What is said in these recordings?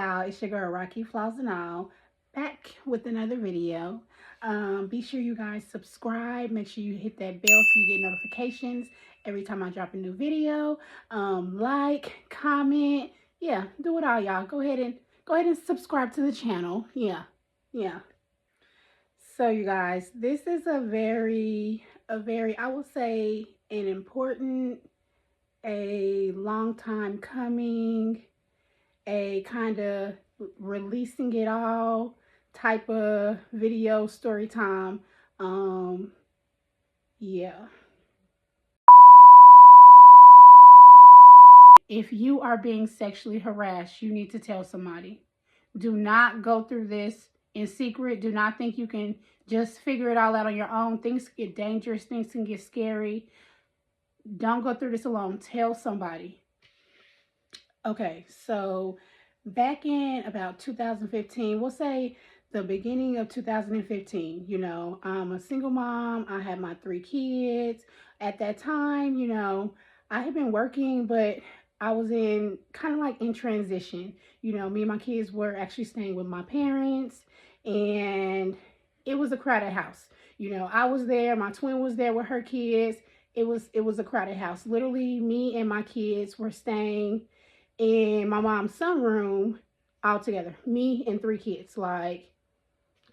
y'all, it's your girl Rocky Flaws and All, back with another video. Be sure you guys subscribe. Make sure you hit that bell so you get notifications every time I drop a new video. Like, comment, yeah, do it all, y'all. Go ahead and subscribe to the channel. Yeah. So you guys, this is a very I will say an important, a long time coming, a kind of releasing it all type of video story time. Yeah. If you are being sexually harassed, you need to tell somebody. Do not go through this in secret. Do not think you can just figure it all out on your own. Things get dangerous. Things can get scary. Don't go through this alone. Tell somebody. Okay, so back in about 2015, we'll say the beginning of 2015, I'm a single mom. I had my 3 kids. At that time, I had been working, but I was in kind of like in transition. Me and my kids were actually staying with my parents, and it was a crowded house. I was there, my twin was there with her kids. It was a crowded house. Literally, me and my kids were staying in my mom's sunroom all together. Me and 3 kids, like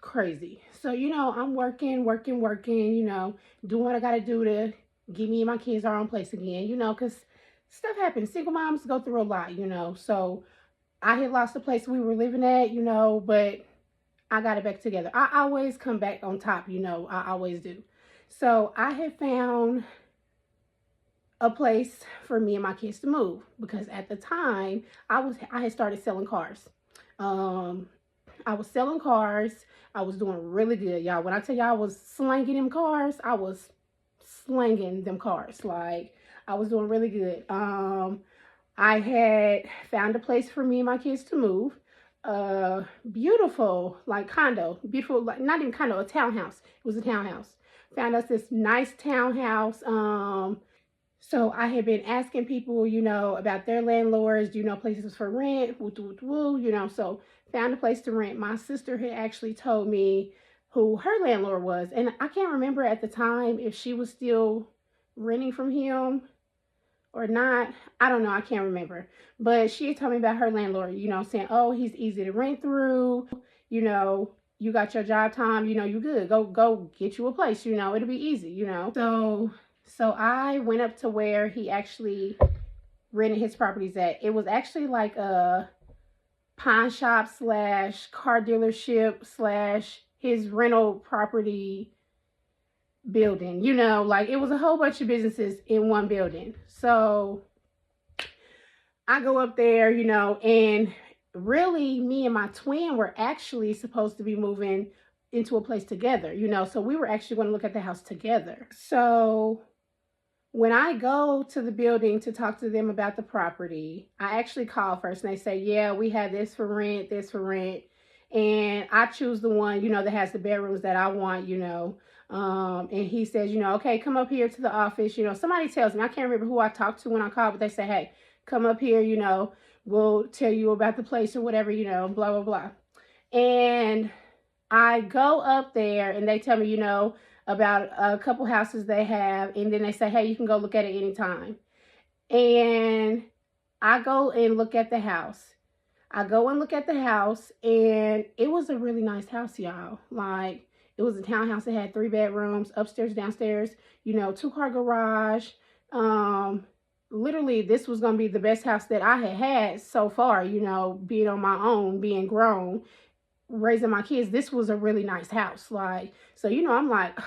crazy. So, I'm working, doing what I got to do to get me and my kids our own place again, because stuff happens. Single moms go through a lot, So I had lost the place we were living at, but I got it back together. I always come back on top, I always do. So I had found a place for me and my kids to move, because at the time I had started selling cars. I was selling cars. I was doing really good, y'all. When I tell y'all I was slanging them cars, I was slanging them cars. Like, I was doing really good. I had found a place for me and my kids to move. Beautiful, like condo, beautiful, like not even condo, a townhouse. It was a townhouse. Found us this nice townhouse. So I had been asking people, about their landlords, places for rent, so found a place to rent. My sister had actually told me who her landlord was, and I can't remember at the time if she was still renting from him or not. I don't know, I can't remember. But she had told me about her landlord, saying, oh, he's easy to rent through, you got your job time, you good. Go get you a place, it'll be easy, So I went up to where he actually rented his properties at. It was actually like a pawn shop / car dealership / his rental property building. Like it was a whole bunch of businesses in one building. So I go up there, and really me and my twin were actually supposed to be moving into a place together, so we were actually going to look at the house together. So when I go to the building to talk to them about the property, I actually call first, and they say, yeah, we have this for rent. And I choose the one, that has the bedrooms that I want, and he says, okay, come up here to the office. Somebody tells me, I can't remember who I talked to when I called, but they say, hey, come up here, we'll tell you about the place or whatever, blah, blah, blah. And I go up there and they tell me, about a couple houses they have, and then they say, hey, you can go look at it anytime. And I go and look at the house. and it was a really nice house, y'all. Like, it was a townhouse. It had 3 bedrooms, upstairs, downstairs, 2-car garage. Literally, this was going to be the best house that I had so far, being on my own, being grown, raising my kids. This was a really nice house. Like, so, I'm like,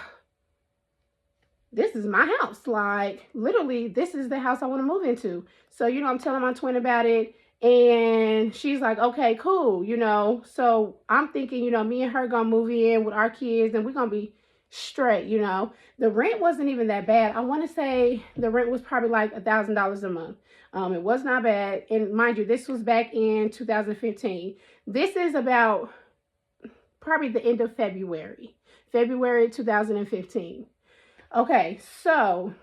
this is my house. Like, literally, this is the house I want to move into. So, I'm telling my twin about it, and she's like, okay, cool, So I'm thinking, me and her gonna move in with our kids, and we're gonna be straight, The rent wasn't even that bad. I want to say the rent was probably like $1,000 a month. It was not bad. And mind you, this was back in 2015. This is about probably the end of February 2015. Okay, so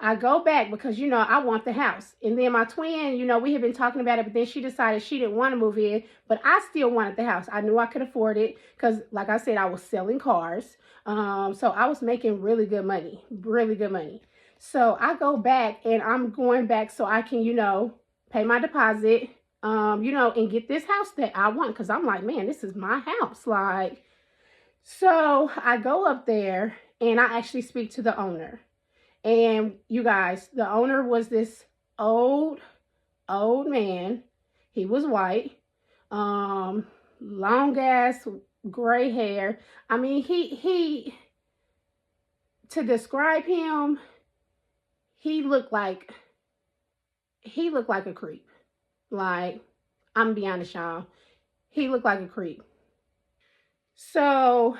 I go back because, I want the house. And then my twin, we had been talking about it, but then she decided she didn't want to move in, but I still wanted the house. I knew I could afford it because, like I said, I was selling cars. So I was making really good money, really good money. So I go back and I'm going back so I can, pay my deposit, and get this house that I want. Because I'm like, man, this is my house. Like, so I go up there and I actually speak to the owner. And you guys, the owner was this old man. He was white, long ass gray hair. I mean, he to describe him, he looked like a creep. Like, I'm gonna be honest, y'all. He looked like a creep. So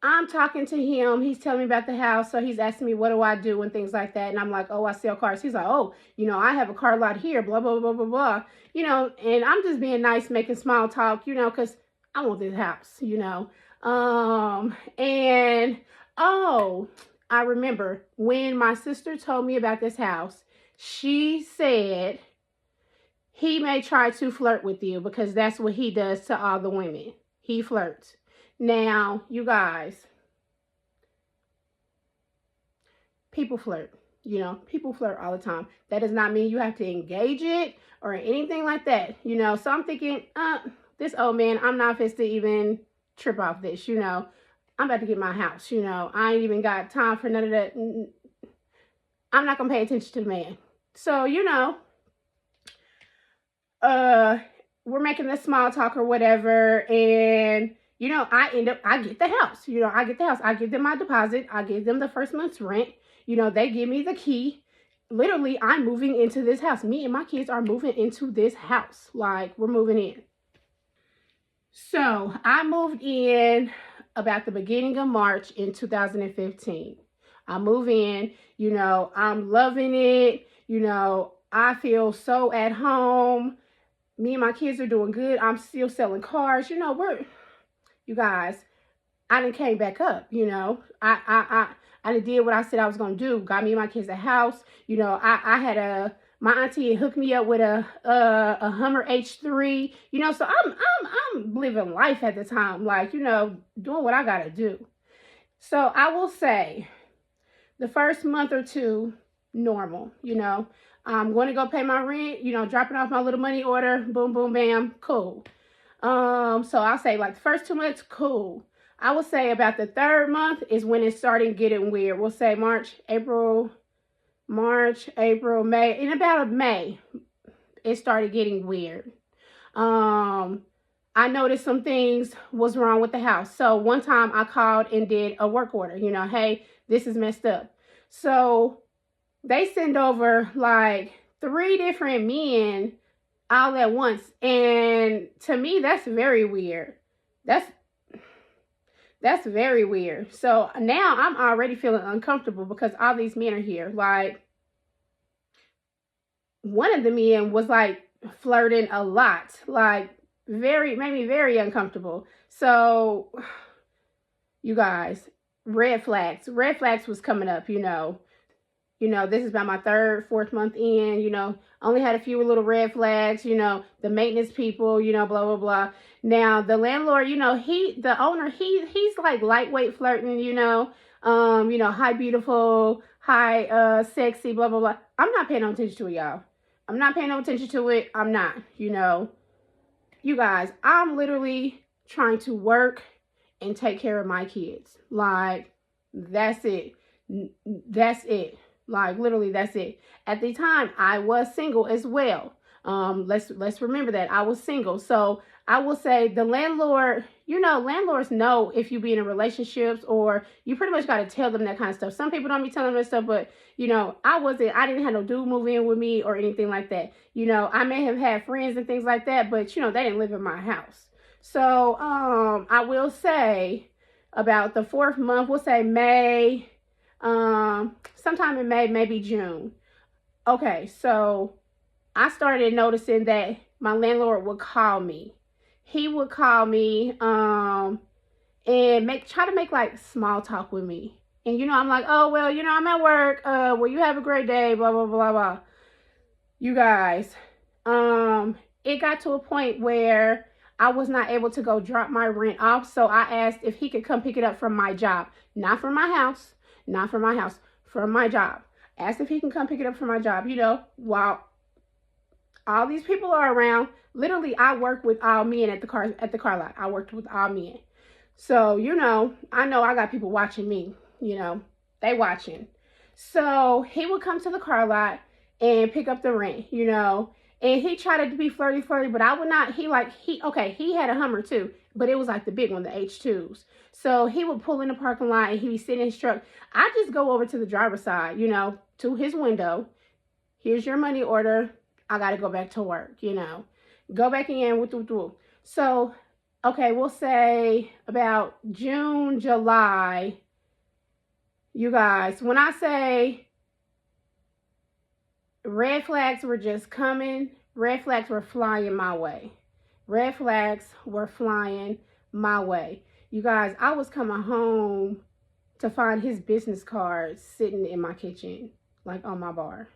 I'm talking to him. He's telling me about the house. So he's asking me, what do I do and things like that. And I'm like, oh, I sell cars. He's like, oh, I have a car lot here, blah, blah, blah, blah, blah. And I'm just being nice, making small talk, because I want this house, And, oh, I remember when my sister told me about this house, she said he may try to flirt with you because that's what he does to all the women. He flirts. Now, you guys, people flirt, people flirt all the time. That does not mean you have to engage it or anything like that, So I'm thinking, this old man, I'm not fit to even trip off this, I'm about to get my house, I ain't even got time for none of that. I'm not going to pay attention to the man. So, we're making this small talk or whatever, and I get the house. I get the house. I give them my deposit. I give them the first month's rent. They give me the key. Literally, I'm moving into this house. Me and my kids are moving into this house. Like, we're moving in. So, I moved in about the beginning of March in 2015. I move in, I'm loving it. I feel so at home. Me and my kids are doing good. I'm still selling cars. You guys, I done came back up, I done did what I said I was going to do. Got me and my kids a house. I had my auntie hooked me up with a Hummer H3, so I'm living life at the time, like, doing what I got to do. So I will say the first month or two, normal, I'm going to go pay my rent, dropping off my little money order, boom, boom, bam, cool. So I'll say like the first 2 months, cool. I will say about the third month is when it's starting getting weird. We'll say March, April, May. In about May, it started getting weird. I noticed some things was wrong with the house. So one time I called and did a work order, hey, this is messed up. So they send over like 3 different men all at once. And to me, that's very weird. That's very weird. So now I'm already feeling uncomfortable because all these men are here. Like, one of the men was like flirting a lot, like made me very uncomfortable. So you guys, red flags was coming up, this is about my 3rd, 4th month in, only had a few little red flags, the maintenance people, blah, blah, blah. Now, the landlord, the owner, he's like lightweight flirting, hi, beautiful, hi, sexy, blah, blah, blah. I'm not paying no attention to it, y'all. I'm not paying no attention to it. I'm not, You guys, I'm literally trying to work and take care of my kids. Like, that's it. That's it. Like, literally, that's it. At the time, I was single as well. Let's remember that I was single. So I will say the landlord, landlords know if you be in a relationships, or you pretty much got to tell them that kind of stuff. Some people don't be telling them that stuff, but I didn't have no dude move in with me or anything like that. I may have had friends and things like that, but they didn't live in my house. So I will say about the 4th month, we'll say May, sometime in May, maybe June. Okay, so I started noticing that my landlord would call me. He would call me and try to make like small talk with me. And, I'm like, oh, well, I'm at work. Well, you have a great day, blah, blah, blah, blah. You guys, it got to a point where I was not able to go drop my rent off. So I asked if he could come pick it up from my job. Not from my house. Not from my house. From my job. Asked if he can come pick it up from my job. While all these people are around, literally I work with all men at the car lot. I worked with all men. So, I know I got people watching me, they watching. So he would come to the car lot and pick up the rent, and he tried to be flirty, but I would not. He had a Hummer too, but it was like the big one, the H2s. So he would pull in the parking lot and he'd be sitting in his truck. I just go over to the driver's side, to his window. Here's your money order. I got to go back to work, go back in. So, okay, we'll say about June, July. You guys, when I say red flags were just coming, red flags were flying my way. Red flags were flying my way. You guys, I was coming home to find his business cards sitting in my kitchen, like on my bar.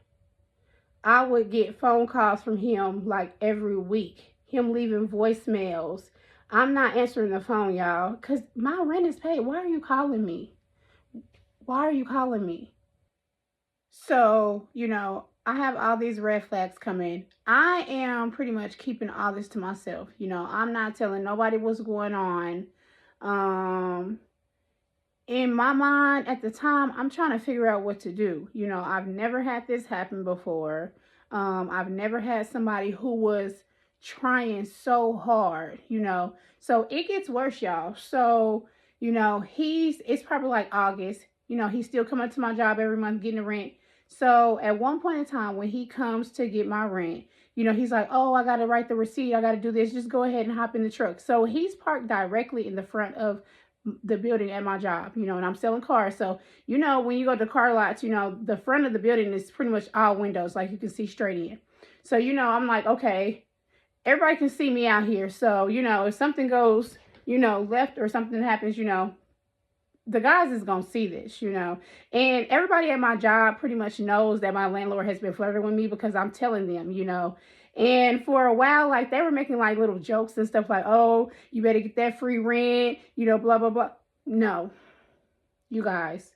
I would get phone calls from him like every week. Him leaving voicemails. I'm not answering the phone, y'all, because my rent is paid. Why are you calling me? Why are you calling me? So, I have all these red flags coming. I am pretty much keeping all this to myself. I'm not telling nobody what's going on. In my mind at the time, I'm trying to figure out what to do. I've never had this happen before. I've never had somebody who was trying so hard, So it gets worse, y'all. So, it's probably like August. He's still coming to my job every month getting the rent. So at one point in time when he comes to get my rent, he's like, oh, I got to write the receipt. I got to do this. Just go ahead and hop in the truck. So he's parked directly in the front of the building at my job, and I'm selling cars. So, when you go to car lots, the front of the building is pretty much all windows, like you can see straight in. So, I'm like, okay, everybody can see me out here. So, if something goes, left or something happens, the guys is going to see this, and everybody at my job pretty much knows that my landlord has been flirting with me because I'm telling them, And for a while, like, they were making like little jokes and stuff like, oh, you better get that free rent, blah, blah, blah. No, you guys,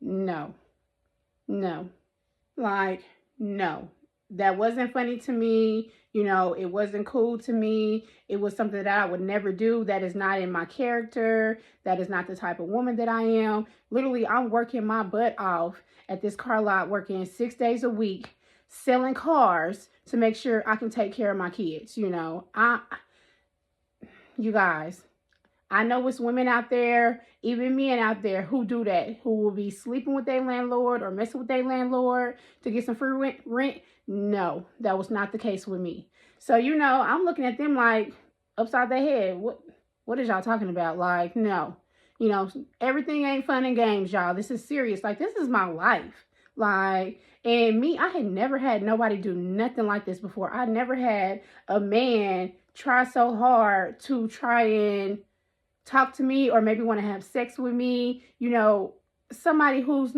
no, like, no, that wasn't funny to me. It wasn't cool to me. It was something that I would never do. That is not in my character. That is not the type of woman that I am. Literally, I'm working my butt off at this car lot, working 6 days a week, selling cars to make sure I can take care of my kids. You guys, I know it's women out there, even men out there who do that, who will be sleeping with their landlord or messing with their landlord to get some free rent. No, that was not the case with me. So, I'm looking at them like upside their head. What is y'all talking about? Like, no, everything ain't fun and games, y'all. This is serious. Like, this is my life. Like, and me, I had never had nobody do nothing like this before. I never had a man try so hard to try and talk to me or maybe want to have sex with me. Somebody who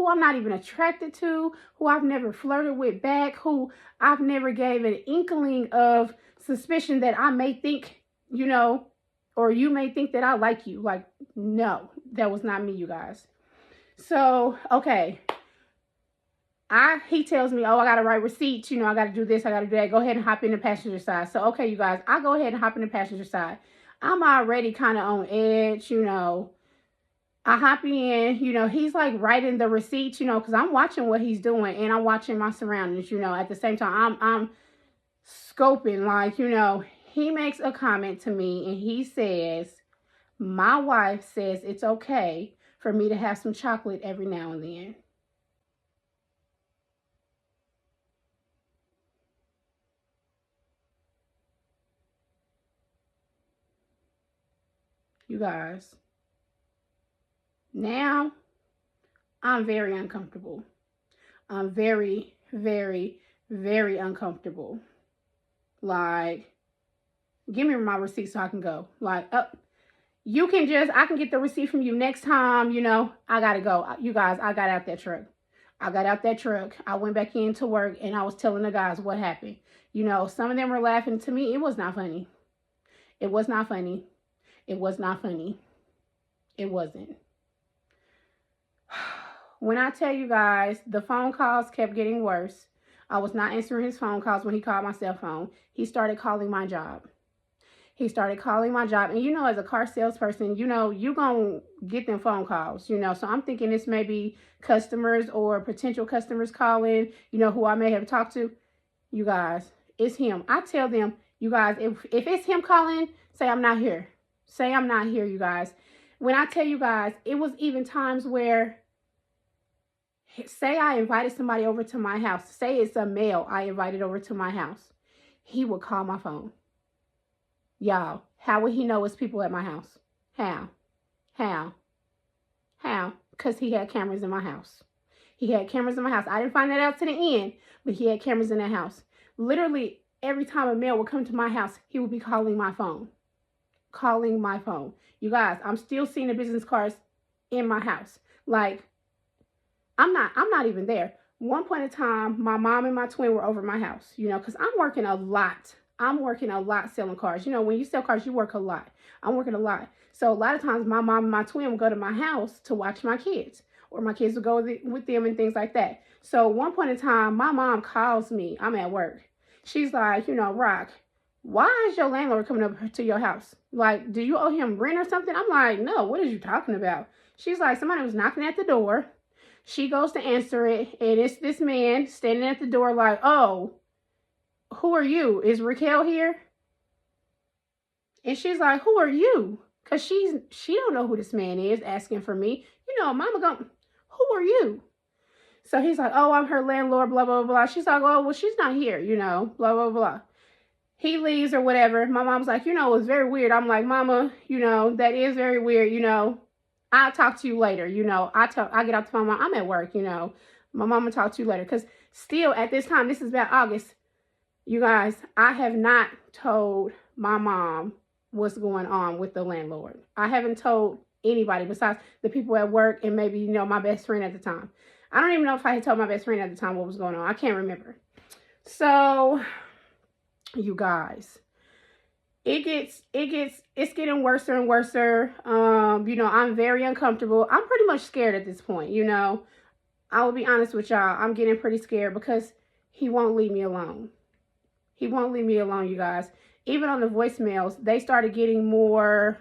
I'm not even attracted to, who I've never flirted with back, who I've never gave an inkling of suspicion that I may think, or you may think that I like you. Like, no, that was not me, you guys. So, okay. He tells me, oh, I got to write receipts. I got to do this. I got to do that. Go ahead and hop in the passenger side. So, okay, you guys, I go ahead and hop in the passenger side. I'm already kind of on edge, I hop in, he's like writing the receipts, because I'm watching what he's doing and I'm watching my surroundings, at the same time I'm scoping, like, he makes a comment to me and he says, my wife says it's okay for me to have some chocolate every now and then. You guys, now I'm very uncomfortable. I'm very, very, very uncomfortable. Like, give me my receipt so I can go. Like, I can get the receipt from you next time, I gotta go. You guys, I got out that truck. I went back into work and I was telling the guys what happened. Some of them were laughing. To me, it was not funny. It was not funny. It was not funny. It wasn't. When I tell you guys, the phone calls kept getting worse. I was not answering his phone calls when he called my cell phone. He started calling my job. And as a car salesperson, you going to get them phone calls, So I'm thinking this may be customers or potential customers calling, who I may have talked to. You guys, it's him. I tell them, you guys, if it's him calling, say I'm not here. Say I'm not here, you guys. When I tell you guys, it was even times where, say I invited somebody over to my house. Say it's a male I invited over to my house. He would call my phone. Y'all, how would he know it's people at my house? How? Because he had cameras in my house. I didn't find that out to the end, but he had cameras in that house. Literally, every time a male would come to my house, he would be calling my phone. You guys, I'm still seeing the business cards in my house. Like, I'm not even there. One point in time, my mom and my twin were over my house, because I'm working a lot. Selling cars. When you sell cars, you work a lot. I'm working a lot. So a lot of times my mom and my twin would go to my house to watch my kids, or my kids would go with them and things like that. So one point in time, my mom calls me. I'm at work. She's like, Rock, why is your landlord coming up to your house? Like, do you owe him rent or something? I'm like, no, what are you talking about? She's like, somebody was knocking at the door. She goes to answer it, and it's this man standing at the door like, oh, who are you? Is Raquel here? And she's like, who are you? Because she don't know who this man is asking for me. Mama going, who are you? So he's like, oh, I'm her landlord, blah, blah, blah. She's like, oh, well, she's not here, blah, blah, blah. He leaves or whatever. My mom's like, it was very weird. I'm like, Mama, that is very weird, I'll talk to you later, I get off the phone, I'm at work, my mama talk to you later. Because still at this time, this is about August, you guys, I have not told my mom what's going on with the landlord. I haven't told anybody besides the people at work and maybe, my best friend at the time. I don't even know if I had told my best friend at the time what was going on. I can't remember. So, you guys, it's getting worse and worse. I'm very uncomfortable. I'm pretty much scared at this point, I will be honest with y'all. I'm getting pretty scared because he won't leave me alone. He won't leave me alone, you guys. Even on the voicemails, they started getting more,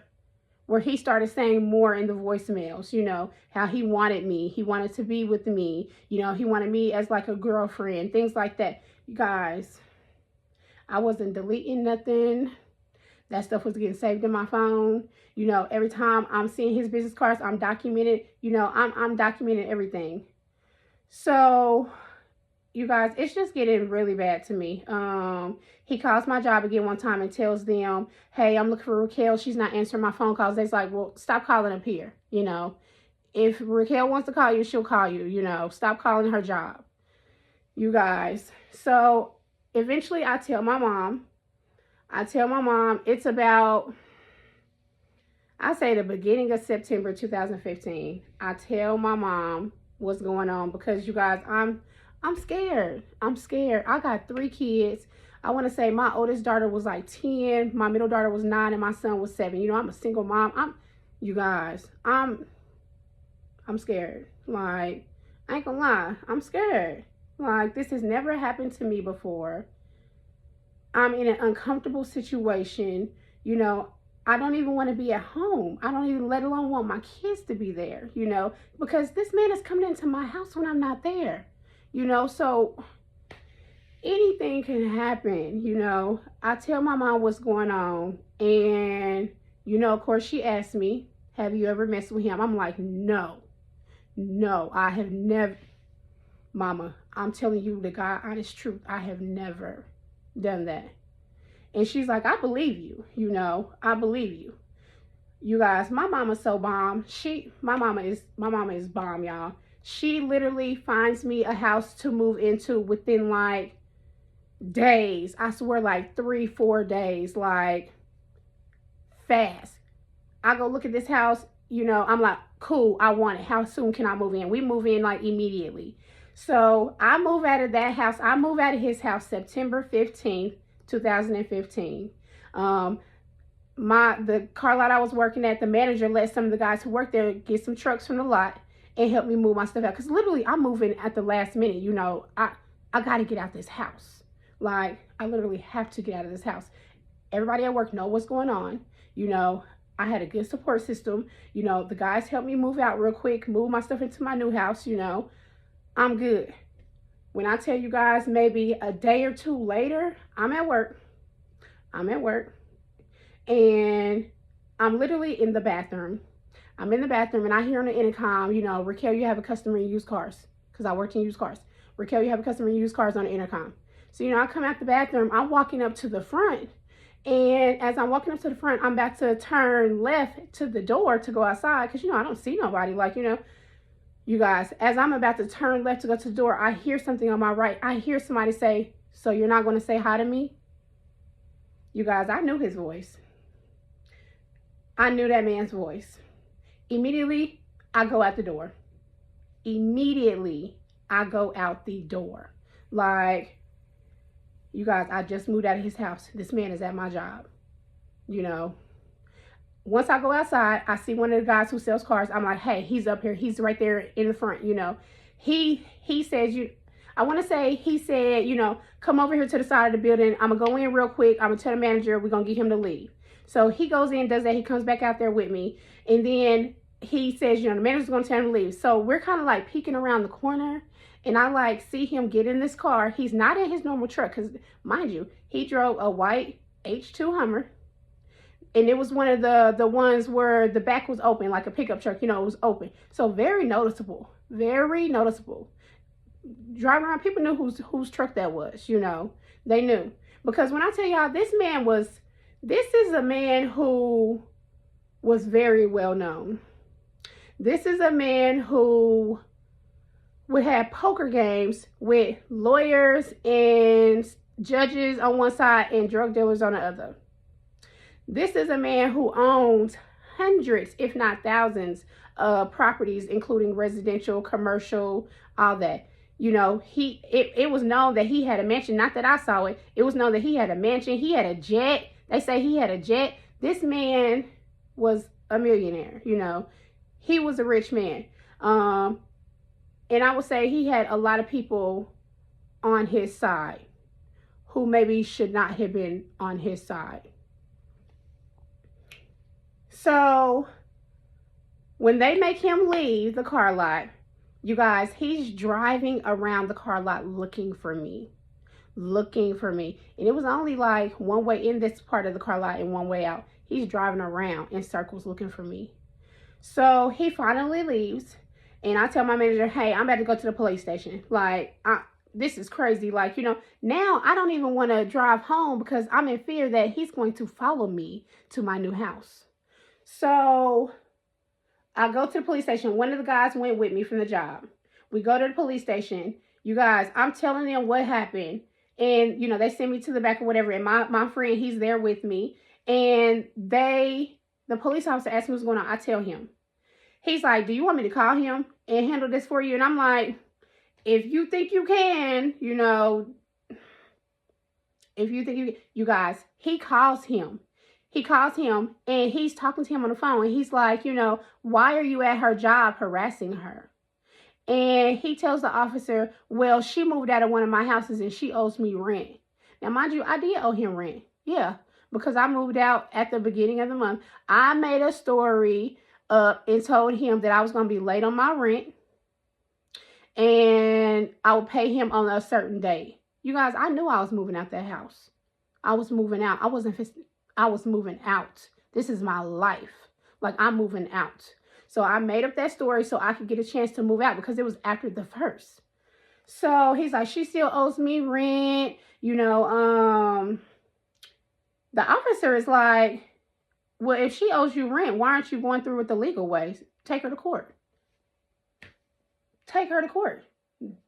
where he started saying more in the voicemails, how he wanted me. He wanted to be with me. He wanted me as like a girlfriend, things like that. You guys, I wasn't deleting nothing. That stuff was getting saved in my phone. Every time I'm seeing his business cards, I'm documented. I'm documenting everything. So, you guys, it's just getting really bad to me. He calls my job again one time and tells them, hey, I'm looking for Raquel. She's not answering my phone calls. They's like, well, stop calling up here. If Raquel wants to call you, she'll call you, stop calling her job. You guys. So eventually I tell my mom, it's about, I say the beginning of September 2015. I tell my mom what's going on because, you guys, I'm scared. I got 3 kids. I want to say my oldest daughter was like 10. My middle daughter was 9 and my son was 7. I'm a single mom. You guys, I'm scared. Like, I ain't gonna lie. I'm scared. Like, this has never happened to me before. I'm in an uncomfortable situation. I don't even want to be at home. I don't even, let alone want my kids to be there, because this man is coming into my house when I'm not there. So anything can happen, I tell my mom what's going on. And, of course, she asked me, have you ever messed with him? I'm like, no, I have never. Mama, I'm telling you the God honest truth. I have never done that. And she's like, I believe you, I believe you. You guys, my mama's so bomb. My mama is bomb, y'all. She literally finds me a house to move into within like days. I swear, like 3-4 days, like fast. I go look at this house, you know, I'm like, cool, I want it. How soon can I move in? We move in like immediately. So I move out of that house. I move out of his house September 15th, 2015. The car lot I was working at, the manager let some of the guys who worked there get some trucks from the lot and help me move my stuff out. Because literally I'm moving at the last minute. You know, I got to get out this house. Like, I literally have to get out of this house. Everybody at work know what's going on. You know, I had a good support system. You know, the guys helped me move out real quick, move my stuff into my new house. You know, I'm good. When I tell you guys, maybe a day or two later, I'm at work. And I'm literally in the bathroom. I'm in the bathroom and I hear on the intercom, you know, Raquel, you have a customer in used cars. Because I worked in used cars. Raquel, you have a customer in used cars on the intercom. So, you know, I come out the bathroom. I'm walking up to the front. And as I'm walking up to the front, I'm about to turn left to the door to go outside. Because, you know, I don't see nobody. Like, you know, you guys, as I'm about to turn left to go to the door, I hear something on my right. I hear somebody say, so you're not going to say hi to me? You guys, I knew his voice. I knew that man's voice. Immediately, I go out the door. Immediately, I go out the door. Like, you guys, I just moved out of his house. This man is at my job. You know, once I go outside, I see one of the guys who sells cars. I'm like, hey, he's up here. He's right there in the front, you know. He says, I want to say he said, you know, come over here to the side of the building. I'm going to go in real quick. I'm going to tell the manager we're going to get him to leave. So he goes in, does that. He comes back out there with me. And then he says, you know, the manager's going to tell him to leave. So we're kind of like peeking around the corner. And I like see him get in this car. He's not in his normal truck. Because mind you, he drove a white H2 Hummer. And it was one of the ones where the back was open, like a pickup truck, you know, it was open. So very noticeable. Very noticeable. Driving around, people knew whose truck that was, you know. They knew. Because when I tell y'all, this is a man who was very well known. This is a man who would have poker games with lawyers and judges on one side and drug dealers on the other. This is a man who owns hundreds, if not thousands, of properties, including residential, commercial, all that. You know, it was known that he had a mansion. Not that I saw it. It was known that he had a mansion. He had a jet. They say he had a jet. This man was a millionaire, you know. He was a rich man. And I would say he had a lot of people on his side who maybe should not have been on his side. So when they make him leave the car lot, you guys, he's driving around the car lot looking for me. And it was only like one way in this part of the car lot and one way out. He's driving around in circles looking for me. So he finally leaves. And I tell my manager, hey, I'm about to go to the police station. Like, this is crazy. Like, you know, now I don't even want to drive home because I'm in fear that he's going to follow me to my new house. So I go to the police station. One of the guys went with me from the job. We go to the police station. You guys, I'm telling them what happened. And, you know, they send me to the back or whatever. And my friend, he's there with me. And the police officer asked me what's going on. I tell him. He's like, do you want me to call him and handle this for you? And I'm like, if you think you can, you know, if you think you guys, he calls him. He calls him and he's talking to him on the phone. And he's like, you know, why are you at her job harassing her? And he tells the officer, well, she moved out of one of my houses and she owes me rent. Now, mind you, I did owe him rent. Yeah, because I moved out at the beginning of the month. I made a story up and told him that I was going to be late on my rent. And I would pay him on a certain day. You guys, I knew I was moving out that house. I was moving out. I was moving out. This is my life. Like, I'm moving out. So I made up that story so I could get a chance to move out because it was after the first. So he's like, she still owes me rent. You know, the officer is like, well, if she owes you rent, why aren't you going through with the legal ways? Take her to court. Take her to court.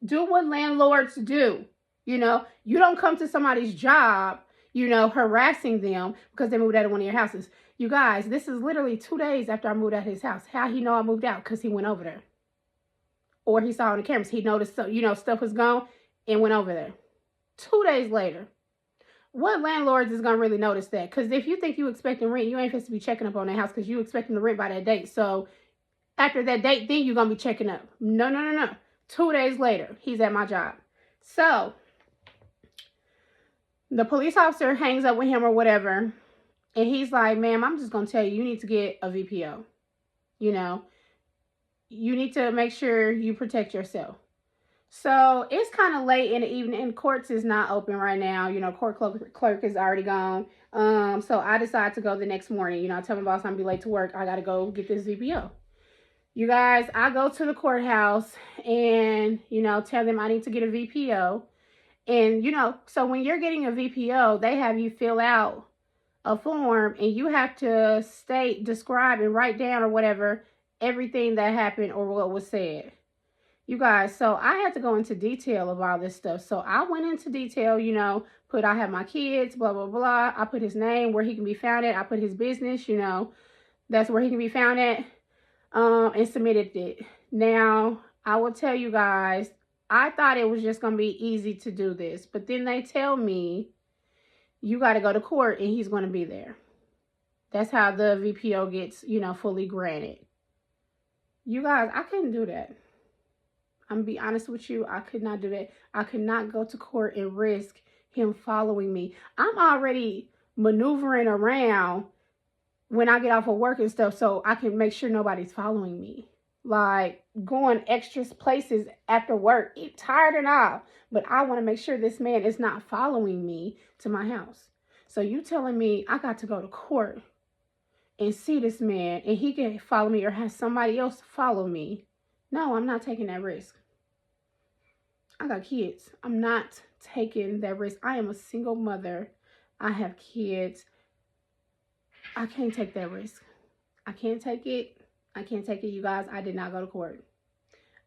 Do what landlords do. You know, you don't come to somebody's job, you know, harassing them because they moved out of one of your houses. You guys, this is literally 2 days after I moved out of his house. How he know I moved out? Because he went over there. Or he saw on the cameras. He noticed, stuff was gone and went over there. 2 days later. What landlords is going to really notice that? Because if you think you expecting rent, you ain't supposed to be checking up on that house because you expecting the rent by that date. So after that date, then you're going to be checking up. No. 2 days later, he's at my job. So the police officer hangs up with him or whatever. And he's like, ma'am, I'm just going to tell you, you need to get a VPO. You need to make sure you protect yourself. So it's kind of late in the evening and courts is not open right now. Court clerk is already gone. So I decided to go the next morning. I tell my boss I'm going to be late to work. I got to go get this VPO. You guys, I go to the courthouse and, tell them I need to get a VPO. And, so when you're getting a VPO, they have you fill out a form and you have to describe and write down or whatever, everything that happened or what was said. You guys, so I had to go into detail of all this stuff. So I went into detail, I have my kids, blah, blah, blah. I put his name, where he can be found at. I put his business, that's where he can be found at, and submitted it. Now, I will tell you guys, I thought it was just going to be easy to do this. But then they tell me, you got to go to court and he's going to be there. That's how the VPO gets, fully granted. You guys, I couldn't do that. I'm going to be honest with you. I could not do that. I could not go to court and risk him following me. I'm already maneuvering around when I get off of work and stuff so I can make sure nobody's following me. Like going extra places after work, tired and all. But I want to make sure this man is not following me to my house. So you telling me I got to go to court and see this man and he can follow me or have somebody else follow me? No, I'm not taking that risk. I got kids. I'm not taking that risk. I am a single mother. I have kids. I can't take that risk. I can't take it. I can't take it, you guys. I did not go to court.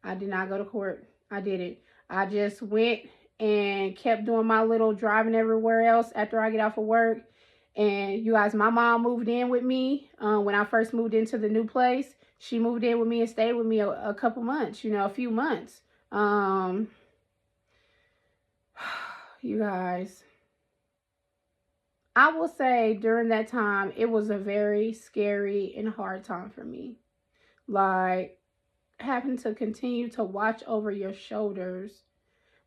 I did not go to court. I didn't. I just went and kept doing my little driving everywhere else after I get off of work. And you guys, my mom moved in with me when I first moved into the new place. She moved in with me and stayed with me a couple months, a few months. You guys, I will say during that time, it was a very scary and hard time for me. Like having to continue to watch over your shoulders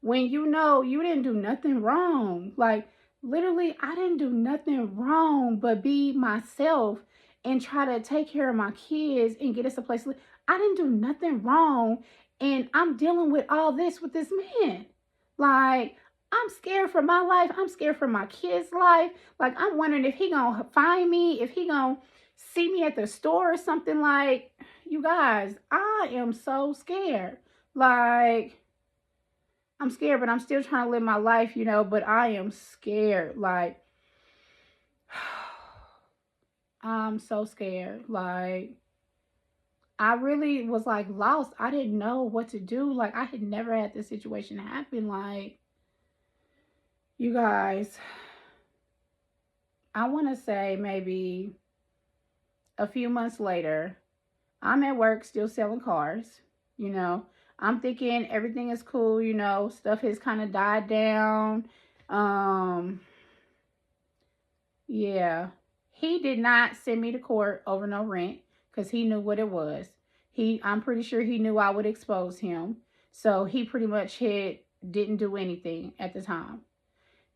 when you didn't do nothing wrong. Like literally, I didn't do nothing wrong but be myself and try to take care of my kids and get us a place. I didn't do nothing wrong, and I'm dealing with all this with this man. Like, I'm scared for my life. I'm scared for my kids' life. Like, I'm wondering if he gonna find me, if he gonna see me at the store or something. Like, you guys, I am so scared. Like, I'm scared, but I'm still trying to live my life, but I am scared. Like, I'm so scared. Like, I really was like lost. I didn't know what to do. Like, I had never had this situation happen. Like, you guys, I want to say maybe a few months later, I'm at work still selling cars. I'm thinking everything is cool. Stuff has kind of died down. Yeah. He did not send me to court over no rent because he knew what it was. I'm pretty sure he knew I would expose him. So he pretty much didn't do anything at the time.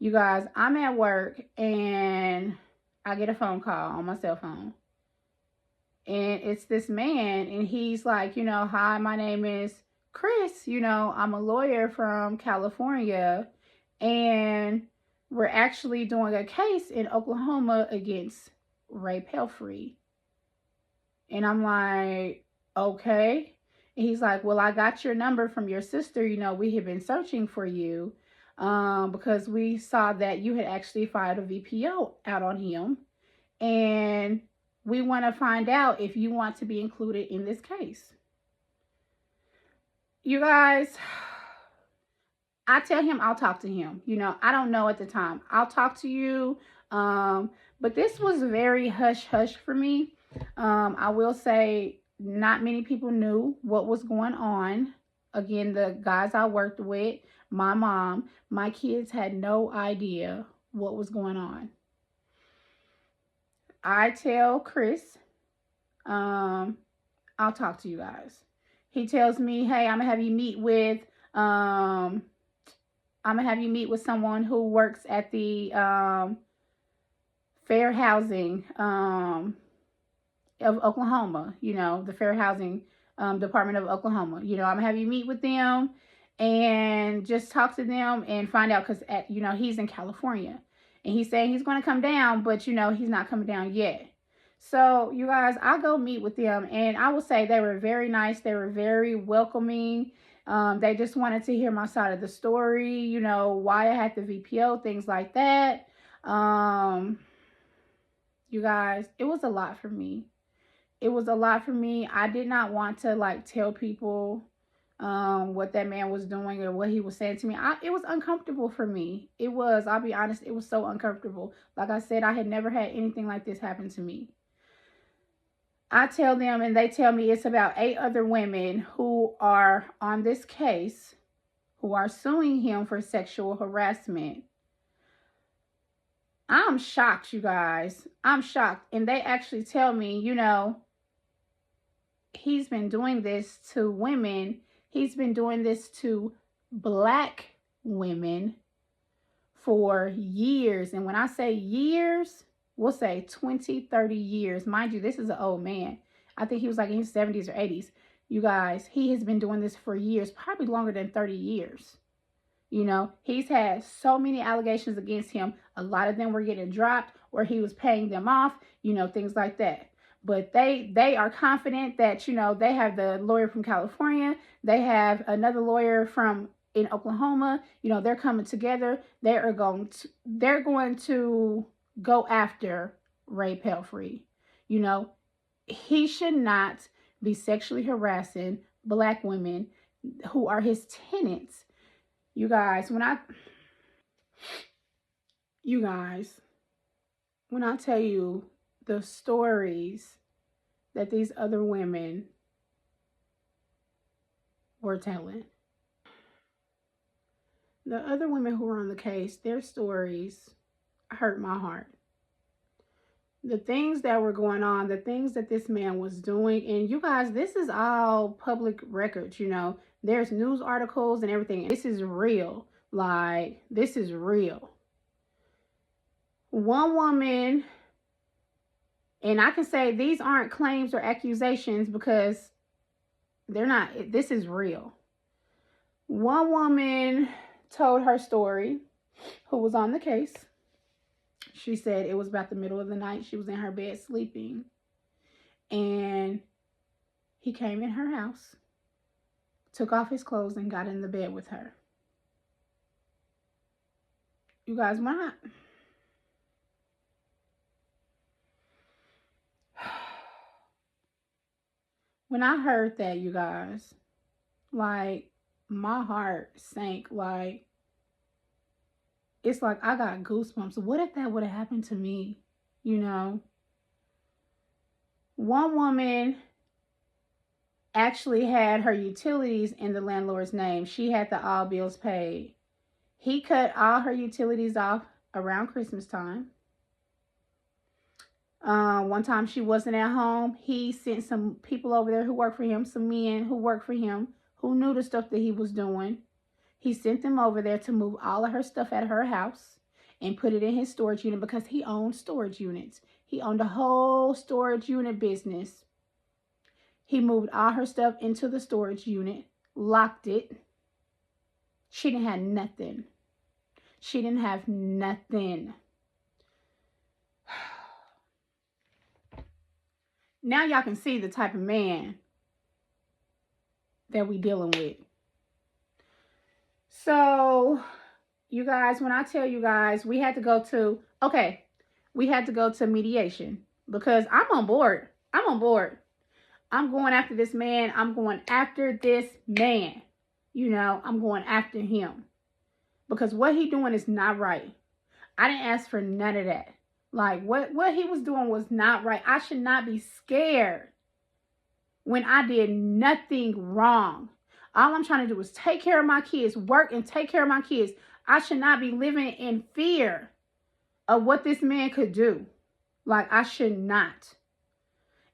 You guys, I'm at work and I get a phone call on my cell phone. And it's this man and he's like, hi, my name is Chris. I'm a lawyer from California and we're actually doing a case in Oklahoma against Ray Pelfrey. And I'm like, okay. And he's like, well, I got your number from your sister. We have been searching for you because we saw that you had actually filed a VPO out on him. And we want to find out if you want to be included in this case. You guys, I tell him I'll talk to him. I don't know at the time. I'll talk to you. But this was very hush-hush for me. I will say not many people knew what was going on. Again, the guys I worked with, my mom, my kids had no idea what was going on. I tell Chris, I'll talk to you guys. He tells me, hey, I'm gonna have you meet with someone who works at the fair housing of Oklahoma, the fair housing department of Oklahoma. I'm gonna have you meet with them and just talk to them and find out, because he's in California and he's saying he's going to come down, but he's not coming down yet. So you guys, I go meet with them, and I will say they were very nice. They were very welcoming. They just wanted to hear my side of the story, why I had the VPO, things like that. You guys, it was a lot for me. It was a lot for me. I did not want to tell people what that man was doing or what he was saying to me. It was uncomfortable for me. It was, I'll be honest, it was so uncomfortable. Like I said, I had never had anything like this happen to me. I tell them, and they tell me it's about 8 other women who are on this case, who are suing him for sexual harassment. I'm shocked, you guys. I'm shocked. And they actually tell me, he's been doing this to women. He's been doing this to Black women for years. And when I say years, we'll say 20, 30 years. Mind you, this is an old man. I think he was like in his 70s or 80s. You guys, he has been doing this for years, probably longer than 30 years. He's had so many allegations against him. A lot of them were getting dropped, or he was paying them off, things like that. But they are confident that, they have the lawyer from California. They have another lawyer in Oklahoma. They're coming together. They're going to go after Ray Pelfrey. He should not be sexually harassing Black women who are his tenants. You guys, when I tell you the stories that these other women were telling, the other women who were on the case, their stories hurt my heart. The things that were going on, the things that this man was doing, and you guys, this is all public records, There's news articles and everything. This is real. This is real. One woman, and I can say these aren't claims or accusations because they're not. This is real. One woman told her story, who was on the case. She said it was about the middle of the night. She was in her bed sleeping, and he came in her house, took off his clothes, and got in the bed with her. You guys, when I heard that, you guys, my heart sank. It's like I got goosebumps. What if that would have happened to me? One woman actually had her utilities in the landlord's name. She had the all bills paid. He cut all her utilities off around Christmas time. One time she wasn't at home. He sent some people over there who worked for him, some men who worked for him, who knew the stuff that he was doing. He sent them over there to move all of her stuff at her house and put it in his storage unit, because he owned storage units. He owned a whole storage unit business. He moved all her stuff into the storage unit, locked it. She didn't have nothing. She didn't have nothing. Now y'all can see the type of man that we dealing with. So, you guys, when I tell you guys, we had to go to mediation, because I'm on board. I'm going after this man. I'm going after him, because what he doing is not right. I didn't ask for none of that. Like, what he was doing was not right. I should not be scared when I did nothing wrong. All I'm trying to do is take care of my kids, work and take care of my kids. I should not be living in fear of what this man could do. Like, I should not.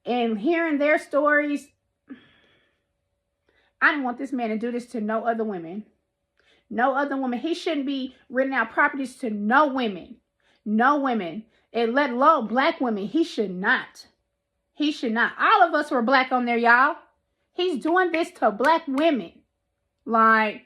And hearing their stories, I don't want this man to do this to no other women. No other woman. He shouldn't be renting out properties to no women. No women. And let alone black women. He should not. He should not. All of us were black on there, y'all. He's doing this to black women. Like,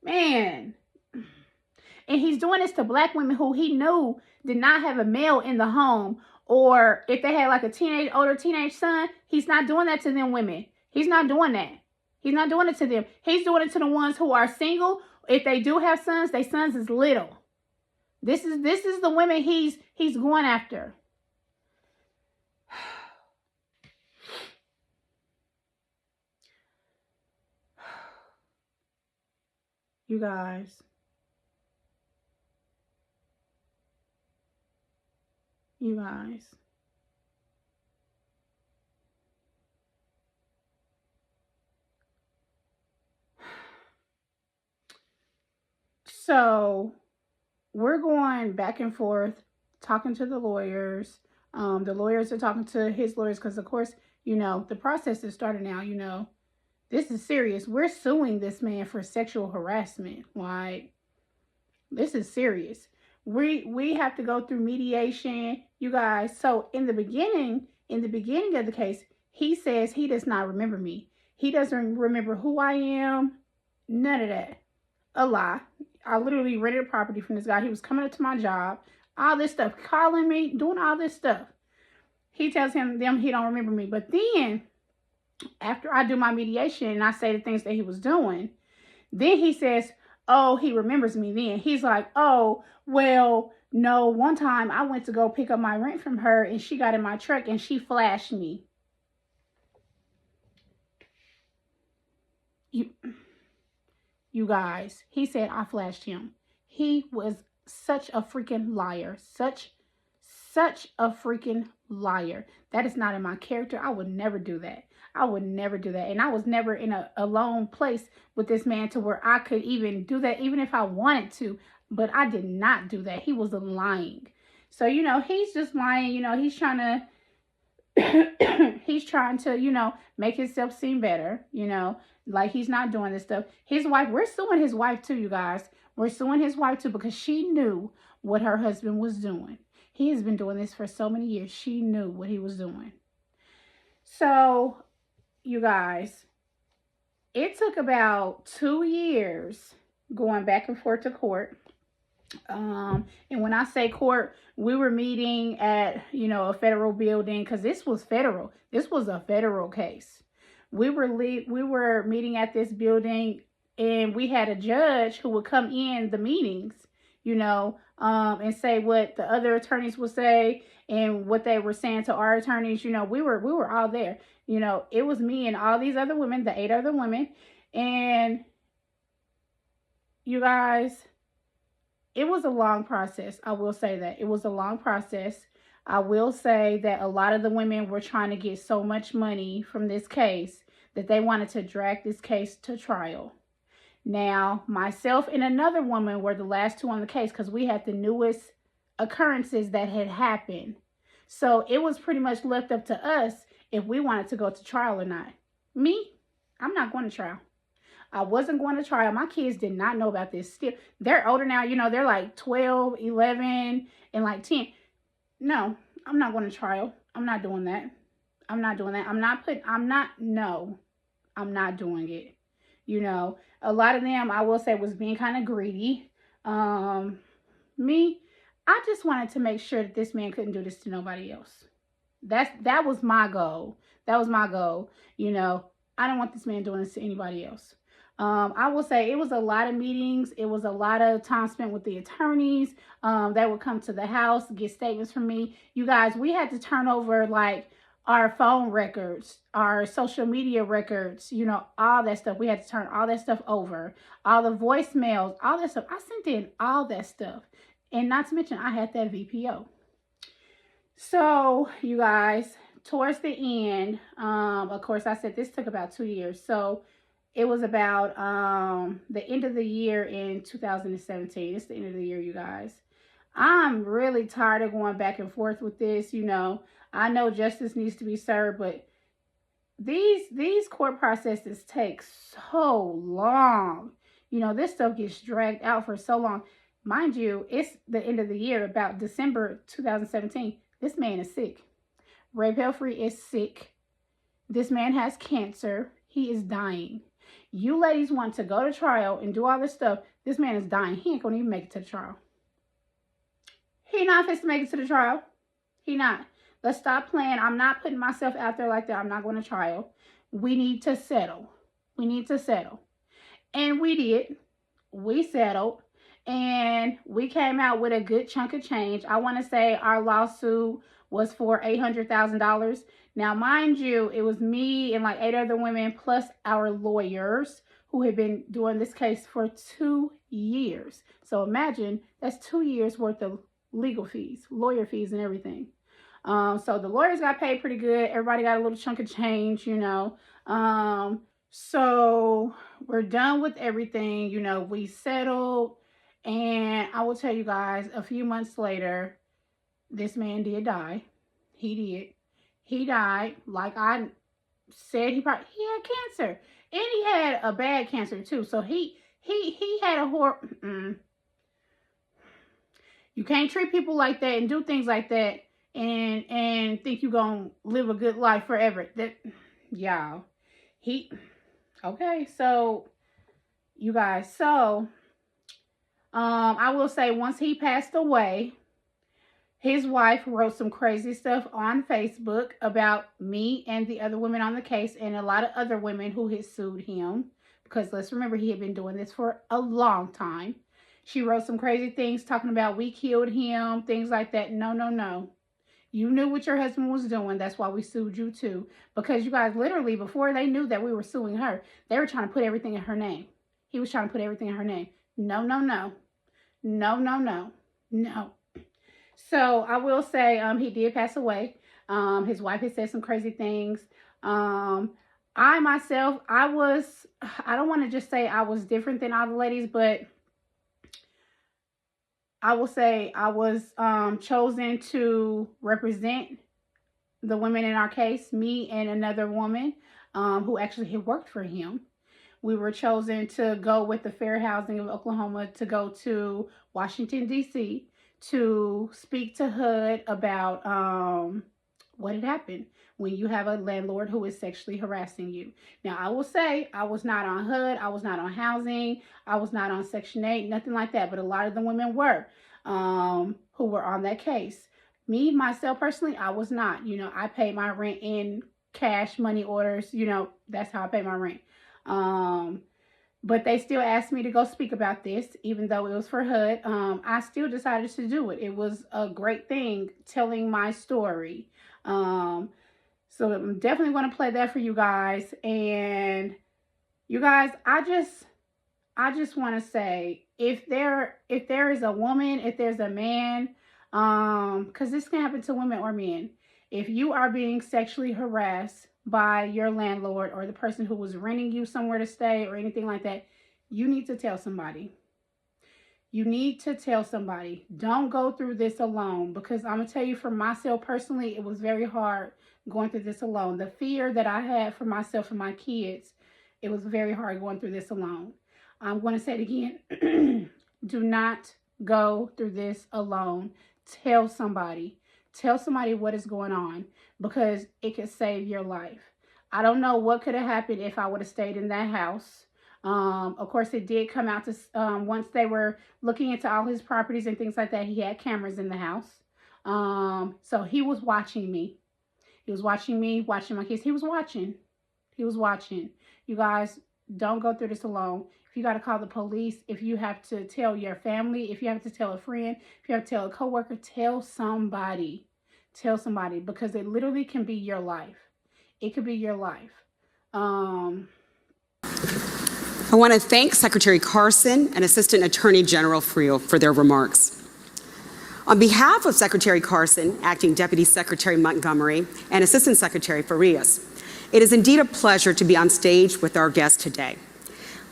man. And he's doing this to black women who he knew did not have a male in the home. Or if they had like a older teenage son, he's not doing that to them women. He's not doing that. He's not doing it to them. He's doing it to the ones who are single. If they do have sons, their sons is little. This is the women he's going after. You guys. You guys. So we're going back and forth, talking to the lawyers. The lawyers are talking to his lawyers because, of course, you know, the process is starting now. You know, this is serious. We're suing this man for sexual harassment. Like, this is serious. We have to go through mediation, you guys. So in the beginning of the case, he says he does not remember me. He doesn't remember who I am. None of that. A lie. I literally rented a property from this guy. He was coming up to my job. All this stuff. Calling me. Doing all this stuff. He tells them he don't remember me. But then, after I do my mediation and I say the things that he was doing, then he says, oh, he remembers me then. He's like, oh, well, no, one time I went to go pick up my rent from her and she got in my truck and she flashed me. You guys, he said I flashed him. He was such a freaking liar. Such a freaking liar. That is not in my character. I would never do that. I would never do that. And I was never in a alone place with this man to where I could even do that, even if I wanted to. But I did not do that. He was lying. So, you know, he's just lying. You know, he's trying to you know, make himself seem better, you know, like he's not doing this stuff. His wife, we're suing his wife too, you guys. We're suing his wife too because she knew what her husband was doing. He has been doing this for so many years. She knew what he was doing. So, you guys, it took about 2 years going back and forth to court. And when I say court, we were meeting at, you know, a federal building because this was federal. This was a federal case. We were meeting at this building and we had a judge who would come in the meetings, you know, and say what the other attorneys would say and what they were saying to our attorneys. You know, we were all there. You know, it was me and all these other women, the 8 other women. And you guys, it was a long process. I will say that. It was a long process. I will say that a lot of the women were trying to get so much money from this case that they wanted to drag this case to trial. Now, myself and another woman were the last 2 on the case because we had the newest occurrences that had happened. So it was pretty much left up to us if we wanted to go to trial or not. Me, I'm not going to trial. I wasn't going to trial. My kids did not know about this. Still, they're older now. You know, they're like 12, 11, and like 10. No, I'm not going to trial. I'm not doing that. I'm not doing that. I'm not doing it. You know, a lot of them, I will say, was being kind of greedy. Me, I just wanted to make sure that this man couldn't do this to nobody else. That was my goal. That was my goal. You know, I don't want this man doing this to anybody else. I will say it was a lot of meetings. It was a lot of time spent with the attorneys. They would come to the house, get statements from me. You guys, we had to turn over like our phone records, our social media records, you know, all that stuff. We had to turn all that stuff over. All the voicemails, all that stuff. I sent in all that stuff. And not to mention, I had that VPO. So, you guys, towards the end, of course, I said this took about 2 years. So, it was about the end of the year in 2017. It's the end of the year, you guys. I'm really tired of going back and forth with this. I know justice needs to be served, but these court processes take so long. This stuff gets dragged out for so long. Mind you, it's the end of the year, about December 2017. This man is sick. Ray Pelfrey is sick. This man has cancer. He is dying. You ladies want to go to trial and do all this stuff. This man is dying. He ain't gonna even make it to the trial. He not supposed to make it to the trial. He not. Let's stop playing. I'm not putting myself out there like that. I'm not going to trial. We need to settle. We need to settle. And we did. We settled. And we came out with a good chunk of change. I want to say our lawsuit was for $800,000. Now, mind you, it was me and like 8 other women plus our lawyers who had been doing this case for 2 years. So imagine that's 2 years worth of legal fees, lawyer fees and everything. So the lawyers got paid pretty good. Everybody got a little chunk of change, So we're done with everything, we settled. And I will tell you guys, a few months later, this man did die. He did. He died. Like I said, he had cancer. And he had a bad cancer too. So he had a horrible... You can't treat people like that and do things like that and think you're going to live a good life forever. Y'all. Okay, so, you guys, so, I will say once he passed away, his wife wrote some crazy stuff on Facebook about me and the other women on the case and a lot of other women who had sued him. Because let's remember, he had been doing this for a long time. She wrote some crazy things talking about we killed him, things like that. No. You knew what your husband was doing. That's why we sued you too. Because you guys, literally, before they knew that we were suing her, they were trying to put everything in her name. He was trying to put everything in her name. No. So I will say he did pass away. His wife had said some crazy things. I myself, I don't want to just say I was different than all the ladies, but I will say I was chosen to represent the women in our case, me and another woman who actually had worked for him. We were chosen to go with the Fair Housing of Oklahoma to go to Washington, D.C. to speak to HUD about what had happened when you have a landlord who is sexually harassing you. Now, I will say I was not on HUD. I was not on housing. I was not on Section 8, nothing like that. But a lot of the women were who were on that case. Me, myself, personally, I was not. I paid my rent in cash, money orders. That's how I pay my rent. But they still asked me to go speak about this, even though it was for HUD. I still decided to do it. It was a great thing telling my story. So I'm definitely going to play that for you guys. And you guys, I just want to say, if there is a woman, if there's a man, because this can happen to women or men. If you are being sexually harassed by your landlord or the person who was renting you somewhere to stay or anything like that, you need to tell somebody. You need to tell somebody. Don't go through this alone, because I'm going to tell you, for myself personally, it was very hard going through this alone. The fear that I had for myself and my kids, it was very hard going through this alone. I'm going to say it again. Do not go through this alone. Tell somebody. Tell somebody what is going on, because it could save your life. I don't know what could have happened if I would have stayed in that house. Of course, it did come out to, once they were looking into all his properties and things like that, he had cameras in the house. So he was watching me. He was watching me, watching my kids. He was watching. He was watching. You guys, don't go through this alone. If you got to call the police, if you have to tell your family, if you have to tell a friend, if you have to tell a coworker, tell somebody. Tell somebody, because it literally can be your life. It could be your life. I want to thank Secretary Carson and Assistant Attorney General Friel for their remarks. On behalf of Secretary Carson, Acting Deputy Secretary Montgomery, and Assistant Secretary Farias, it is indeed a pleasure to be on stage with our guest today.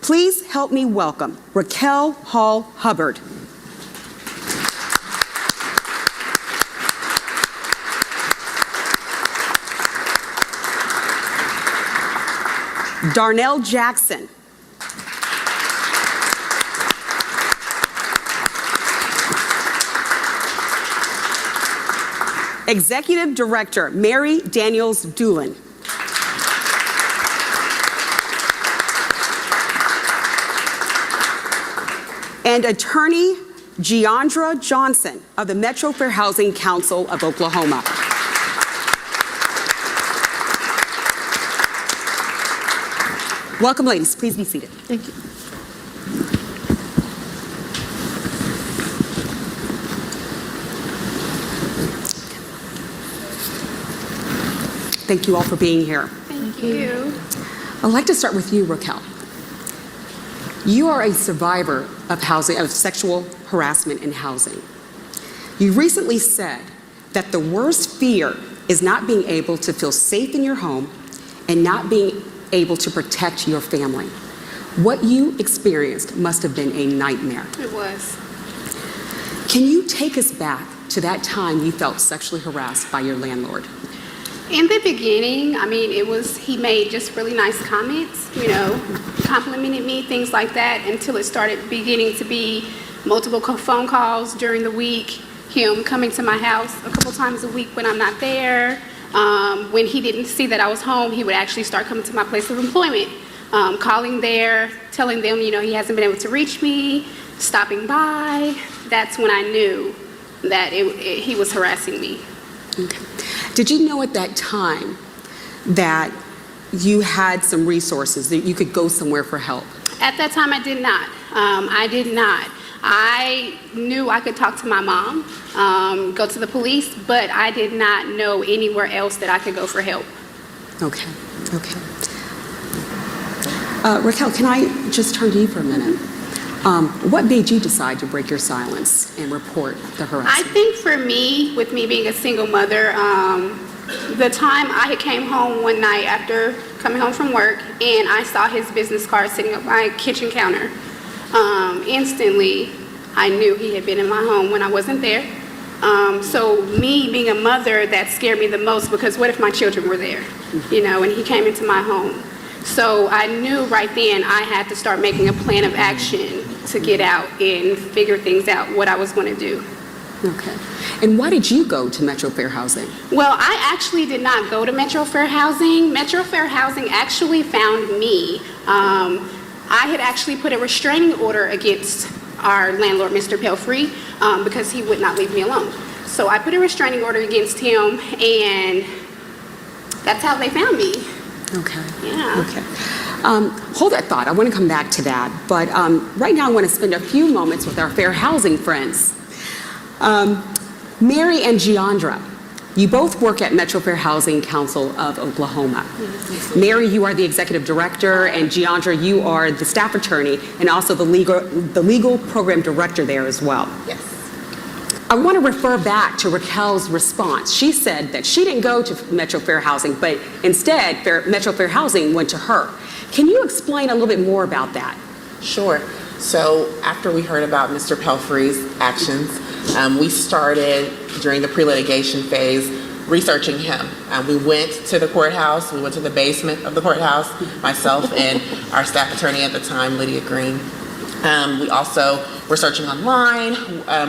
Please help me welcome Raquel Hall Hubbard. Darnell Jackson. Executive Director Mary Daniels Doolin. And Attorney Giandra Johnson of the Metro Fair Housing Council of Oklahoma. Welcome, ladies. Please be seated. Thank you. Thank you all for being here. Thank you. I'd like to start with you, Raquel. You are a survivor of sexual harassment in housing. You recently said that the worst fear is not being able to feel safe in your home and not being able to protect your family. What you experienced must have been a nightmare. It was. Can you take us back to that time you felt sexually harassed by your landlord? In the beginning, he made just really nice comments, complimented me, things like that, until it started beginning to be multiple phone calls during the week, him coming to my house a couple times a week when I'm not there. When he didn't see that I was home, he would actually start coming to my place of employment, calling there, telling them, he hasn't been able to reach me, stopping by. That's when I knew that he was harassing me. Okay. Did you know at that time that you had some resources, that you could go somewhere for help? At that time, I did not. I knew I could talk to my mom, go to the police, but I did not know anywhere else that I could go for help. Okay, okay. Raquel, can I just turn to you for a minute? What made you decide to break your silence and report the harassment? I think for me, with me being a single mother, the time I had came home one night after coming home from work, and I saw his business card sitting on my kitchen counter. Instantly, I knew he had been in my home when I wasn't there. So me being a mother, that scared me the most, because what if my children were there, and he came into my home? So I knew right then I had to start making a plan of action to get out and figure things out, what I was going to do. Okay. And why did you go to Metro Fair Housing? Well, I actually did not go to Metro Fair Housing. Metro Fair Housing actually found me. I had actually put a restraining order against our landlord, Mr. Pelfrey, because he would not leave me alone. So I put a restraining order against him, and that's how they found me. Okay. Yeah. Okay. Hold that thought. I want to come back to that. But right now I want to spend a few moments with our fair housing friends. Mary and Giandra, you both work at Metro Fair Housing Council of Oklahoma. Yes. Mary, you are the executive director, and Giandra, you are the staff attorney and also the legal program director there as well. Yes. I want to refer back to Raquel's response. She said that she didn't go to Metro Fair Housing, but instead Metro Fair Housing went to her. Can you explain a little bit more about that? Sure. So after we heard about Mr. Pelfrey's actions, we started during the pre-litigation phase researching him. We went to the courthouse. We went to the basement of the courthouse, myself and our staff attorney at the time, Lydia Green. We also were searching online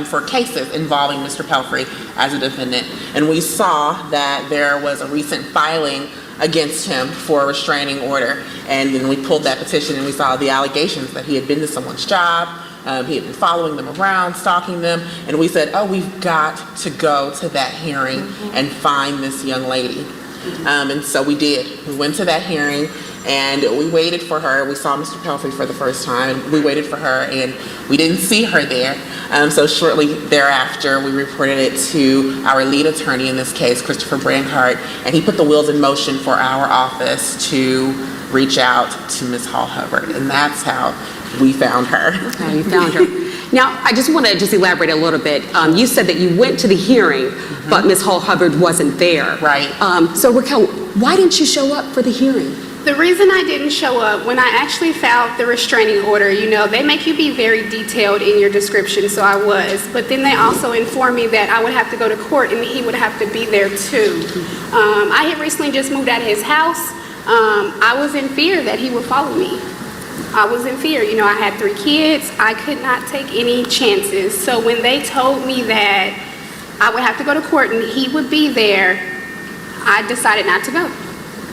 for cases involving Mr. Pelfrey as a defendant, and we saw that there was a recent filing against him for a restraining order, and then we pulled that petition and we saw the allegations that he had been to someone's job, he had been following them around, stalking them, and we said, oh, we've got to go to that hearing and find this young lady. And so we did. We went to that hearing, and we waited for her. We saw Mr. Pelfrey for the first time, and we waited for her, and we didn't see her there. So shortly thereafter, we reported it to our lead attorney in this case, Christopher Brancard, and he put the wheels in motion for our office to reach out to Ms. Hall Hubbard, and that's how we found her. Okay, you found her. Now, I just want to just elaborate a little bit. You said that you went to the hearing, but Ms. Hall-Hubbard wasn't there. Right. So Raquel, why didn't you show up for the hearing? The reason I didn't show up, when I actually filed the restraining order, they make you be very detailed in your description, so I was. But then they also informed me that I would have to go to court and he would have to be there too. I had recently just moved out of his house. I was in fear that he would follow me. I was in fear. I had 3 kids. I could not take any chances. So when they told me that I would have to go to court and he would be there, I decided not to go.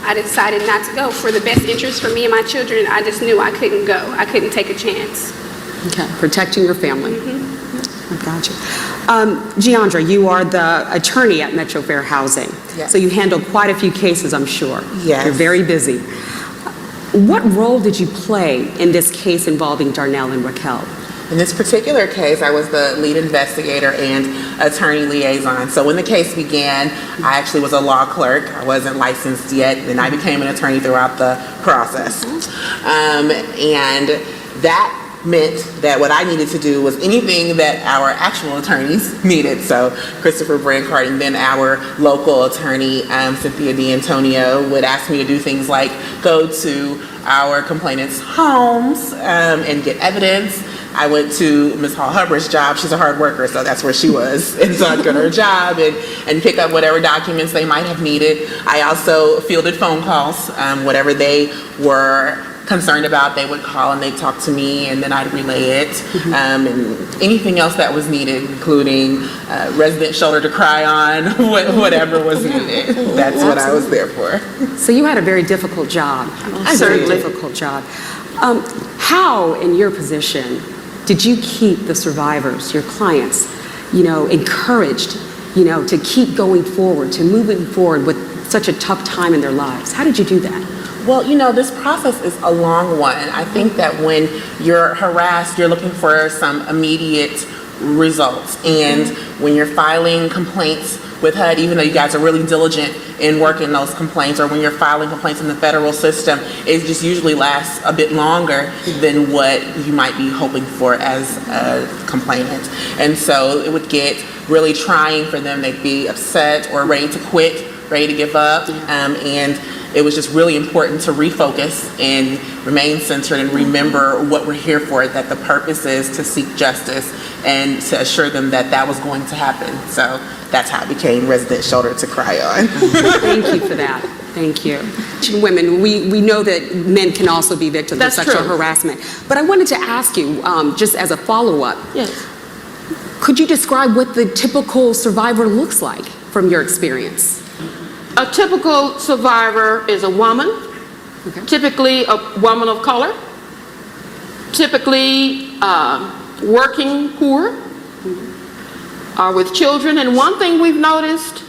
I decided not to go. For the best interest for me and my children, I just knew I couldn't go. I couldn't take a chance. Okay, protecting your family. I got you. Giandra, you are the attorney at Metro Fair Housing. Yes. So you handle quite a few cases, I'm sure. Yes. You're very busy. What role did you play in this case involving Darnell and Raquel? In this particular case, I was the lead investigator and attorney liaison. So when the case began, I actually was a law clerk. I wasn't licensed yet, and I became an attorney throughout the process. And that meant that what I needed to do was anything that our actual attorneys needed. So Christopher Brancard and then our local attorney, Cynthia D'Antonio, would ask me to do things like go to our complainants' homes and get evidence. I went to Ms. Hall-Hubbard's job. She's a hard worker, so that's where she was. And so I'd go to her job and pick up whatever documents they might have needed. I also fielded phone calls. Whatever they were concerned about, they would call and they'd talk to me, and then I'd relay it. And anything else that was needed, including resident shoulder to cry on, whatever was needed. That's what I was there for. So you had a very difficult job. Certainly. Difficult job. How, in your position, did you keep the survivors, your clients, encouraged, to keep going forward, to moving forward with such a tough time in their lives? How did you do that? Well, this process is a long one. I think that when you're harassed, you're looking for some immediate results. And when you're filing complaints with HUD, even though you guys are really diligent in working those complaints, or when you're filing complaints in the federal system, it just usually lasts a bit longer than what you might be hoping for as a complainant. And so it would get really trying for them. They'd be upset or ready to quit, ready to give up, and it was just really important to refocus and remain centered and remember what we're here for, that the purpose is to seek justice and to assure them that that was going to happen. So that's how it became Resident Shoulder to Cry On. Thank you for that. Thank you. Women, we know that men can also be victims of sexual harassment. But I wanted to ask you, just as a follow-up, could you describe what the typical survivor looks like from your experience? A typical survivor is a woman, typically a woman of color, typically working poor, with children. And one thing we've noticed,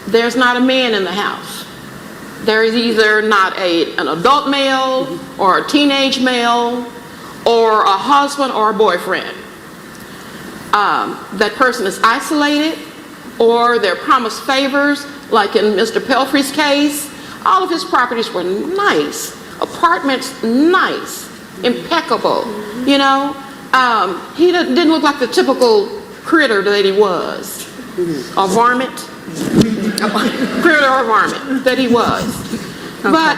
there's not a man in the house. There is either not an adult male or a teenage male or a husband or a boyfriend. That person is isolated, or they're promised favors. Like in Mr. Pelfrey's case, all of his properties were nice, apartments nice, impeccable, He didn't look like the typical critter that he was, a varmint, critter or varmint that he was. But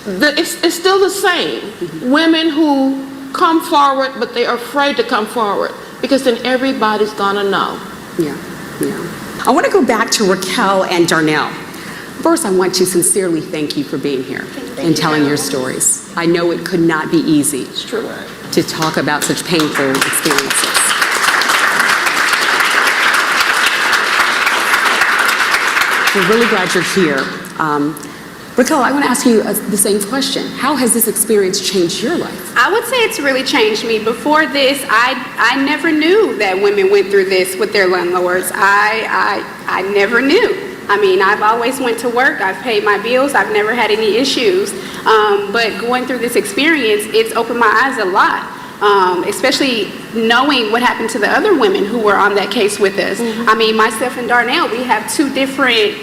it's still the same. Women who come forward, but they are afraid to come forward because then everybody's gonna know. Yeah. I want to go back to Raquel and Darnell. First, I want to sincerely thank you for being here and telling your stories. I know it could not be easy to talk about such painful experiences. We're really glad you're here. Raquel, I want to ask you the same question. How has this experience changed your life? I would say it's really changed me. Before this, I never knew that women went through this with their landlords. I never knew. I mean, I've always went to work. I've paid my bills. I've never had any issues. But going through this experience, it's opened my eyes a lot, especially knowing what happened to the other women who were on that case with us. I mean, myself and Darnell, we have two different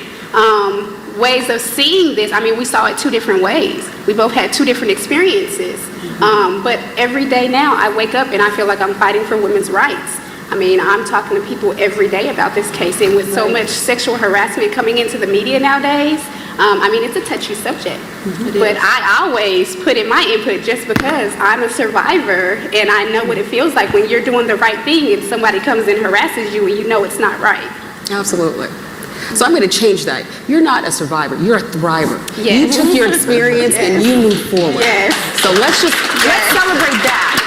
ways of seeing this. I mean, we saw it two different ways. We both had two different experiences. But every day now I wake up and I feel like I'm fighting for women's rights. I mean, I'm talking to people every day about this case, and with so much sexual harassment coming into the media nowadays, I mean, it's a touchy subject. But I always put in my input just because I'm a survivor and I know what it feels like when you're doing the right thing and somebody comes and harasses you and you know it's not right. Absolutely. So I'm going to change that. You're not a survivor, you're a thriver. Yes. You took your experience and you moved forward. Yes. So let's celebrate that.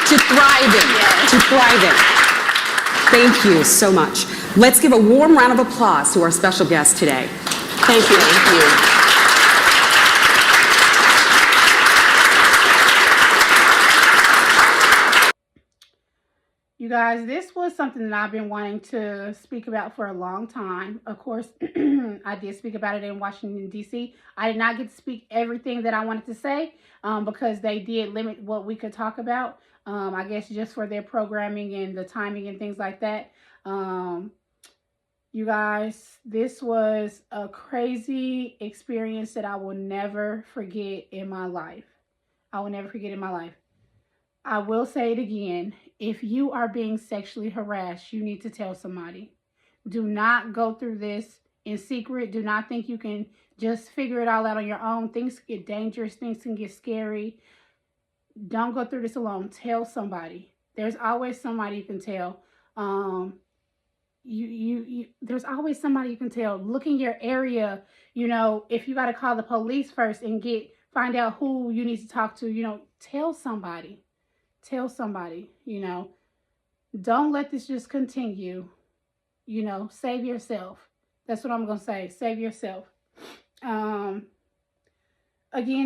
To thriving. To thriving. Thank you so much. Let's give a warm round of applause to our special guest today. Thank you. Thank you. You guys, this was something that I've been wanting to speak about for a long time. Of course, I did speak about it in Washington, D.C. I did not get to speak everything that I wanted to say because they did limit what we could talk about, I guess just for their programming and the timing and things like that. You guys, this was a crazy experience that I will never forget in my life. I will never forget in my life. I will say it again. If you are being sexually harassed, you need to tell somebody. Do not go through this in secret. Do not think you can just figure it all out on your own. Things get dangerous. Things can get scary. Don't go through this alone. Tell somebody. There's always somebody you can tell. There's always somebody you can tell. Look in your area. You know, if you got to call the police first and find out who you need to talk to, you know, tell somebody. Tell somebody, you know, don't let this just continue, you know, save yourself. That's what I'm going to say. Save yourself. Again,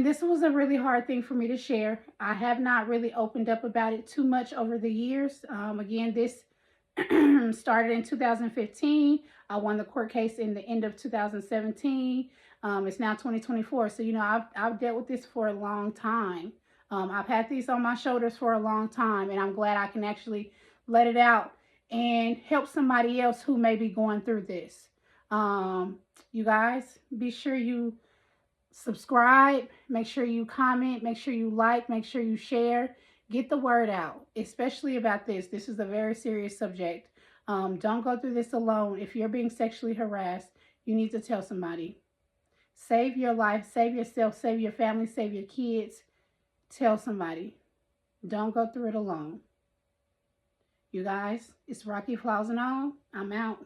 this was a really hard thing for me to share. I have not really opened up about it too much over the years. Again, this started in 2015. I won the court case in the end of 2017. It's now 2024. So, you know, I've dealt with this for a long time. I've had these on my shoulders for a long time, and I'm glad I can actually let it out and help somebody else who may be going through this. You guys, be sure you subscribe, make sure you comment, make sure you like, make sure you share. Get the word out, especially about this. This is a very serious subject. Don't go through this alone. If you're being sexually harassed, you need to tell somebody. Save your life, save yourself, save your family, save your kids. Tell somebody. Don't go through it alone. You guys, it's Rocky Flaws and all. I'm out.